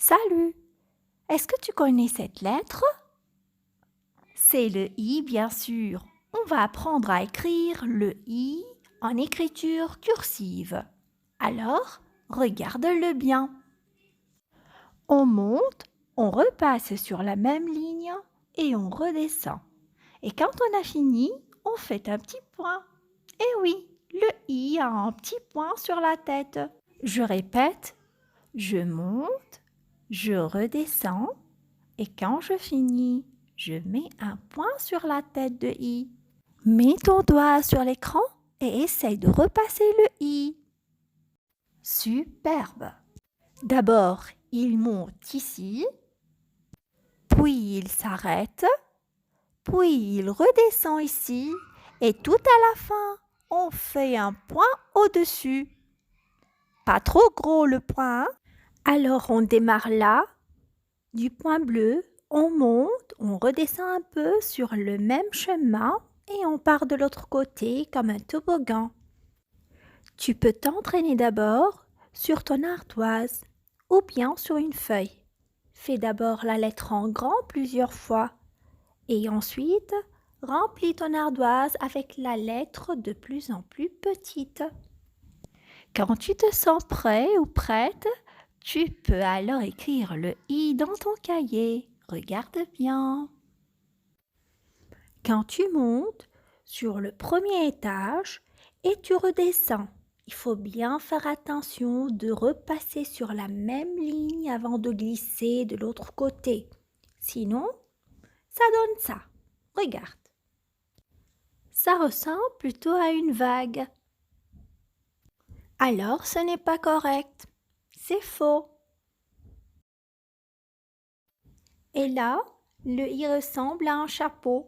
Salut! Est-ce que tu connais cette lettre? C'est le I, bien sûr. On va apprendre à écrire le I en écriture cursive. Alors, regarde-le bien. On monte, on repasse sur la même ligne et on redescend. Et quand on a fini, on fait un petit point. Eh oui, le I a un petit point sur la tête. Je répète, je monte, je redescends et quand je finis, je mets un point sur la tête de I. Mets ton doigt sur l'écran et essaye de repasser le I. Superbe! D'abord, il monte ici, puis il s'arrête, puis il redescend ici et tout à la fin, on fait un point au-dessus. Pas trop gros le point, hein? Alors on démarre là, du point bleu, on monte, on redescend un peu sur le même chemin et on part de l'autre côté comme un toboggan. Tu peux t'entraîner d'abord sur ton ardoise ou bien sur une feuille. Fais d'abord la lettre en grand plusieurs fois et ensuite remplis ton ardoise avec la lettre de plus en plus petite. Quand tu te sens prêt ou prête, tu peux alors écrire le I dans ton cahier. Regarde bien. Quand tu montes sur le premier étage et tu redescends, il faut bien faire attention de repasser sur la même ligne avant de glisser de l'autre côté. Sinon, ça donne ça. Regarde. Ça ressemble plutôt à une vague. Alors, ce n'est pas correct. C'est faux. Et là, le I ressemble à un chapeau.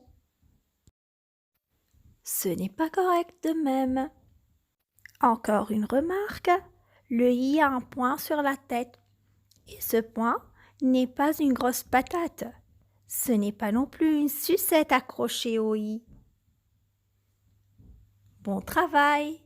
Ce n'est pas correct de même. Encore une remarque, le I a un point sur la tête. Et ce point n'est pas une grosse patate. Ce n'est pas non plus une sucette accrochée au I. Bon travail!